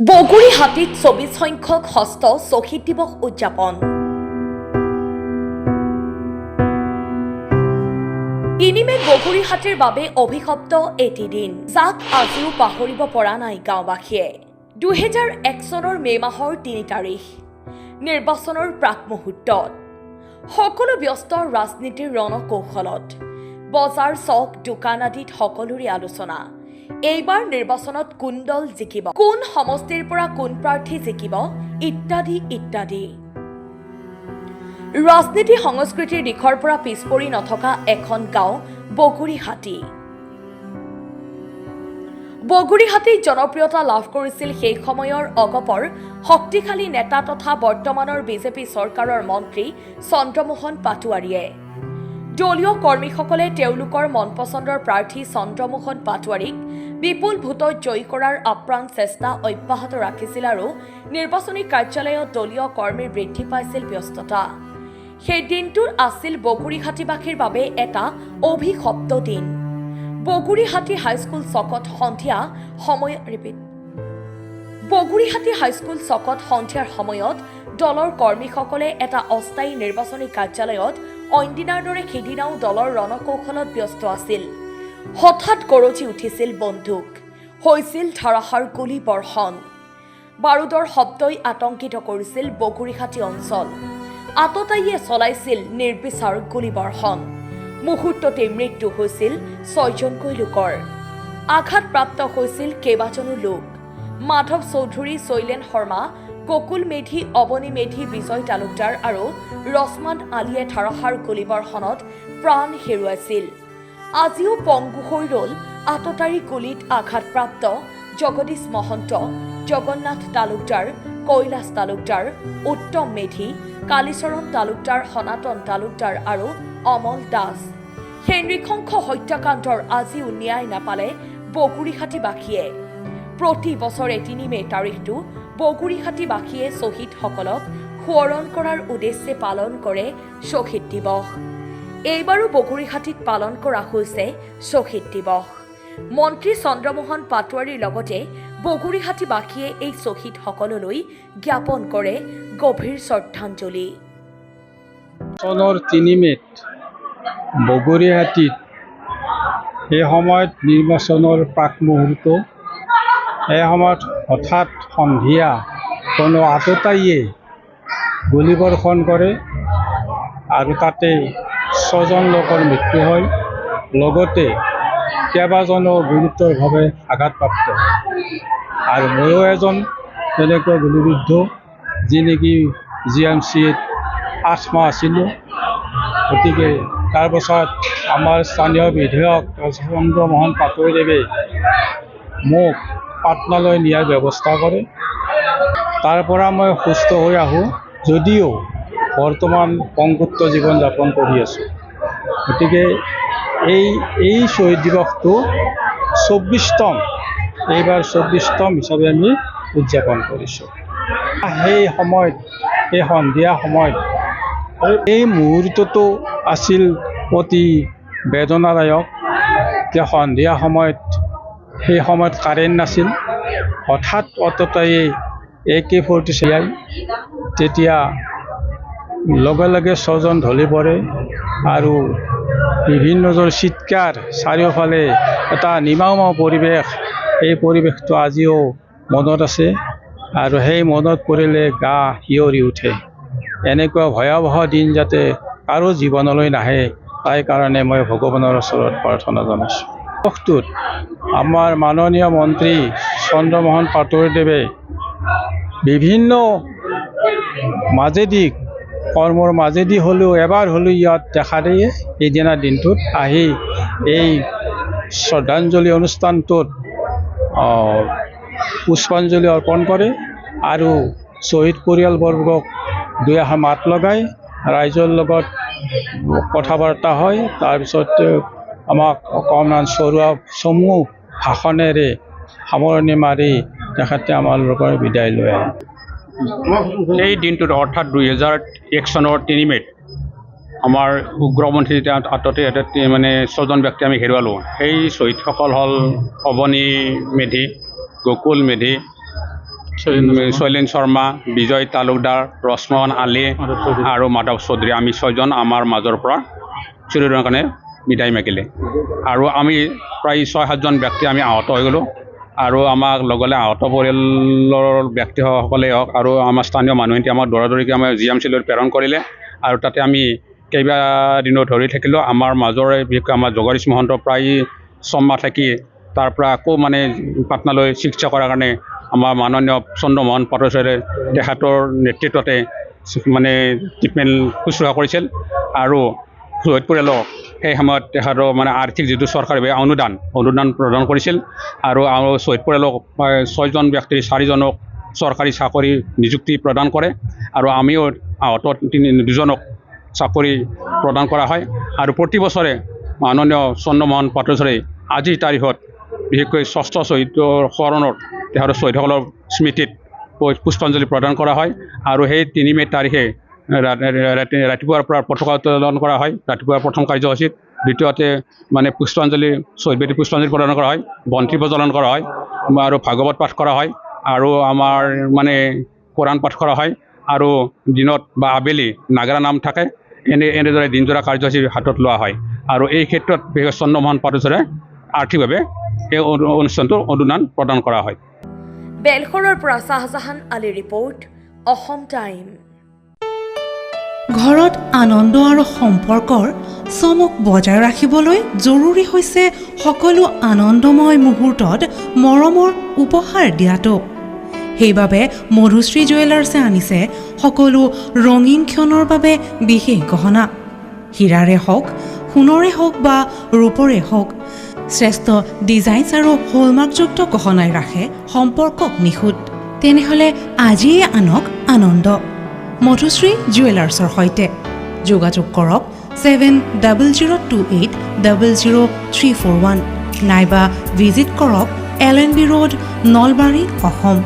বগুড়িহাটিত 24 সংখ্যক ষষ্ঠ শ্বহীদ দিৱস উদযাপন। ইনিমেট বগুড়িহাটিৰ বাবে অভিশপ্ত এটি দিন, যাক আজিও পাহৰিব পৰা নাই গাঁওবাসীয়ে। 2001 চনৰ মে মাহৰ 3 তাৰিখ নিৰ্বাচনৰ প্ৰাক মুহূৰ্তত সকলো ব্যস্ত ৰাজনীতিৰ ৰণকৌশলত বজাৰ চক দোকান আদিত সকলোৰে আলোচনা। এইবাৰ নিৰ্বাচনত কোন দল জিকিব, কোন সমষ্টিৰ পৰা কোন প্ৰাৰ্থী জিকিব ইত্যাদি ইত্যাদি। ৰাজনীতি সংস্কৃতিৰ দিশৰ পৰা পিছপৰি নথকা এখন গাঁও বগুড়িহাটি। বগুড়িহাটিত জনপ্ৰিয়তা লাভ কৰিছিল সেই সময়ৰ অগপৰ শক্তিশালী নেতা তথা বৰ্তমানৰ বিজেপি চৰকাৰৰ মন্ত্ৰী চন্দ্ৰমোহন পাটোৱাৰীয়ে। দলীয় কৰ্মীসকলে তেওঁলোকৰ মনপচন্দৰ প্ৰাৰ্থী চন্দ্ৰমোহন পাটোৱাৰীক বিপুল ভোটত জয়ী কৰাৰ আপ্ৰাণ চেষ্টা অব্যাহত ৰাখিছিল আৰু নিৰ্বাচনী কাৰ্যালয়ত দলীয় কৰ্মীৰ বৃদ্ধি পাইছিল ব্যস্ততা। সেই দিনটোৰ আছিল বগুড়িহাটিবাসীৰ বাবে এটা অভিশপ্ত দিন। বগুড়িহাটি হাইস্কুল চকত সন্ধিয়াৰ সময়ত দলৰ কৰ্মীসকলে এটা অস্থায়ী নিৰ্বাচনী কাৰ্যালয়ত অইনদিনাৰ দৰে সিদিনাও দলৰ ৰণকৌশলত ব্যস্ত আছিল। হঠাৎ গৰজি উঠিছিল বন্দুক, হৈছিল ধাৰাসাৰ গুলী বৰ্ষণ। বাৰুদৰ শব্দই আতংকিত কৰিছিল বগুড়িহাটি অঞ্চল। আততায়ীয়ে চলাইছিল নিৰ্বিচাৰ গুলীবৰ্ষণ। মুহূৰ্ততে মৃত্যু হৈছিল 6জনকৈ লোকৰ। আঘাতপ্ৰাপ্ত হৈছিল কেইবাজনো লোক। মাধৱ চৌধুৰী, শৈলেন শৰ্মা, গকুল মেধি, অৱনী মেধি, বিজয় তালুকদাৰ আৰু ৰছমান আলীয়ে ধাৰাসাৰ গুলীবৰ্ষণত প্ৰাণ হেৰুৱাইছিল। আজিও পংগু হৈ ৰল আততায়ী গুলীত আঘাতপ্ৰাপ্ত জগদীশ মহন্ত, জগন্নাথ তালুকদাৰ, কৈলাশ তালুকদাৰ, উত্তম মেধি, কালীচৰণ তালুকদাৰ, সনাতন তালুকদাৰ আৰু অমল দাস। সেই নৃশংস হত্যাকাণ্ডৰ আজিও ন্যায় নাপালে বগুড়িহাটিবাসীয়ে। প্ৰতি বছৰে 3 মে তাৰিখটো বগুড়িহাটিবাসীয়ে শ্বহীদসকলক সোঁৱৰণ কৰাৰ উদ্দেশ্যে পালন কৰে শ্বহীদ দিৱস। এইবাৰো বগুড়িহাটিত পালন কৰা হৈছে শ্বহীদ দিৱস। মন্ত্ৰী চন্দ্ৰমোহন পাটোৱাৰীৰ লগতে বগুড়িহাটিবাসীয়ে এই শ্বহীদসকললৈ জ্ঞাপন কৰে গভীৰ শ্ৰদ্ধাঞ্জলি। চনৰ 3 মেত বগুড়িহাটিত সেই সময়ত নিৰ্বাচনৰ প্ৰাক মুহূৰ্ত। এই সময়ত হঠাৎ সন্ধিয়া কোনো আততায়ীয়ে গুলীবৰ্ষণ কৰে আৰু তাতে 6জন লোকৰ মৃত্যু হয়, লগতে কেইবাজনো গুৰুতৰভাৱে আঘাতপ্ৰাপ্ত। আৰু ময়ো এজন তেনেকুৱা গুলীবিদ্ধ, যি নেকি GMCত 8 মাহ আছিলোঁ। গতিকে তাৰপাছত আমাৰ স্থানীয় বিধায়ক চন্দ্ৰমোহন পাটোৱাৰীদেৱে মোক পাটনালৈ নিয়াৰ ব্যৱস্থা কৰে। তাৰ পৰা মই সুস্থ হৈ আহোঁ, যদিও বৰ্তমান পংগুত্ব জীৱন যাপন কৰি আছোঁ। গতিকে এই শ্বহীদ দিৱসটো 24তম, এইবাৰ 24তম হিচাপে আমি উদযাপন কৰিছোঁ। সেই সময়ত, এই সন্ধিয়া সময়ত, এই মুহূৰ্তটো আছিল অতি বেদনাদায়ক যে সন্ধিয়া সময়ত, সেই সময়ত কাৰেণ্ট নাছিল। হঠাৎ আততায়ীয়ে AK-47 তেতিয়া লগে লগে 6জন ঢলি পৰে আৰু বিভিন্নজনৰ চিৎকাৰ, চাৰিওফালে এটা নিমাওমাও পৰিৱেশ। এই পৰিৱেশটো আজিও মনত আছে আৰু সেই মনত পৰিলে গা শিয়ৰি উঠে। এনেকুৱা ভয়াৱহ দিন যাতে কাৰো জীৱনলৈ নাহে, তাই কাৰণে মই ভগৱানৰ ওচৰত প্ৰাৰ্থনা জনাইছোঁ। দিৱসটোত আমাৰ মাননীয় মন্ত্ৰী চন্দ্ৰমোহন পাটোৱাৰীদেৱে বিভিন্ন মাজেদি, কৰ্মৰ মাজেদি হ'লেও এবাৰ হ'লেও ইয়াত দেখা দিয়ে। সেইদিনা দিনটোত আহি এই শ্ৰদ্ধাঞ্জলি অনুষ্ঠানটোত পুষ্পাঞ্জলি অৰ্পণ কৰে আৰু শ্বহীদ পৰিয়ালবৰ্গক 2 এষাৰ মাত লগায়, ৰাইজৰ লগত কথা বাৰ্তা হয়। তাৰপিছত আমাক অকণমান চমু ভাষণেৰে সামৰণি মাৰি তেখেতে আমাৰ পৰা বিদায় লৈ আহে। এই দিনটোত অৰ্থাৎ 2001 চনৰ 3 মেত আমাৰ উগ্ৰপন্থী আততে মানে 6জন ব্যক্তি আমি হেৰুৱালোঁ। সেই শ্বহীদসকল হ'ল অৱনী মেধি, গকুল মেধি, শৈলেন শৰ্মা, বিজয় তালুকদাৰ, ৰসমোহন আলী আৰু মাধৱ চৌধুৰী, আমি 6জন আমাৰ মাজৰ পৰা চিৰদিনৰ কাৰণে বিদায় মাগিলে। আৰু আমি প্ৰায় 6-7জন ব্যক্তি আমি আহত হৈ গ'লোঁ। আৰু আমাক লগতে আহত পৰিয়ালৰ ব্যক্তিসকলেই হওক আৰু আমাৰ স্থানীয় মানুহখিনি আমাক দৌৰাদৌৰিকৈ আমাৰ GMCলৈ প্ৰেৰণ কৰিলে। আৰু তাতে আমি কেইবাদিনো ধৰি থাকিলোঁ। আমাৰ মাজৰে বিশেষকৈ আমাৰ জগদীশ মহন্ত প্ৰায় 6 মাহ থাকি তাৰ পৰা আকৌ মানে পাটনালৈ চিকিৎসা কৰাৰ কাৰণে আমাৰ মাননীয় চন্দ্ৰমোহন পাটোৱাৰীয়ে তেখেতৰ নেতৃত্বতে মানে ট্ৰিটমেণ্ট শুশ্ৰূষা কৰিছিল। আৰু শ্বহীদ পৰিয়ালক সেই সময়ত তেখেতৰ মানে আৰ্থিক যিটো চৰকাৰীভাৱে অনুদান প্ৰদান কৰিছিল। আৰু শ্বহীদ পৰিয়ালক 6জন ব্যক্তিৰ 4জনক চৰকাৰী চাকৰি নিযুক্তি প্ৰদান কৰে। আৰু আমিও আহত 2জনক চাকৰি প্ৰদান কৰা হয়। আৰু প্ৰতি বছৰে মাননীয় চন্দ্ৰমোহন পাটোৱাৰীয়ে আজিৰ তাৰিখত বিশেষকৈ 6ষ্ঠ শ্বহীদৰ শৰণত তেখেতৰ শ্বহীদসকলৰ স্মৃতিত পুষ্পাঞ্জলি প্ৰদান কৰা হয়। আৰু সেই 3 মে' তাৰিখে ৰাতিপুৱাৰ পৰা পতাকা উত্তোলন কৰা হয়, ৰাতিপুৱাৰ প্ৰথম কাৰ্যসূচীত। দ্বিতীয়তে মানে শ্বহীদ বেদী পুষ্পাঞ্জলি প্ৰদান কৰা হয়, বন্তি প্ৰজ্বলন কৰা হয় আৰু ভাগৱত পাঠ কৰা হয় আৰু আমাৰ মানে কোৰাণ পাঠ কৰা হয়। আৰু দিনত বা আবেলি নাগাৰা নাম থাকে। এনেদৰে দিনজোৰা কাৰ্যসূচী হাতত লোৱা হয়। আৰু এই ক্ষেত্ৰত বিশেষকৈ চন্দ্ৰমোহন পাটোৱাৰীয়ে আৰ্থিকভাৱে এই অনুষ্ঠানটোৰ অনুদান প্ৰদান কৰা হয়। বেলশৰৰ পৰা শাহজাহান আলীৰ ৰিপৰ্ট, অসম টাইম। ঘৰত আনন্দ আৰু সম্পৰ্কৰ চমক বজাই ৰাখিবলৈ জৰুৰী হৈছে সকলো আনন্দময় মুহূৰ্তত মৰমৰ উপহাৰ দিয়াটো। সেইবাবে মধুশ্ৰী জুৱেলাৰ্ছে আনিছে সকলো ৰঙীন ক্ষণৰ বাবে বিশেষ গহনা। হীৰাৰে হওক, সোণৰে হওক বা ৰূপৰে হওক, শ্ৰেষ্ঠ ডিজাইনছ আৰু হলমাৰ্কযুক্ত গহনাই ৰাখে সম্পৰ্কক নিখুঁত। তেনেহ'লে আজিয়ে আনক আনন্দ মধুশ্ৰী জুৱেলাৰ্ছৰ সৈতে। যোগাযোগ কৰক 7028000341 নাইবা ভিজিট কৰক LNB ৰোড, নলবাৰী, অসম।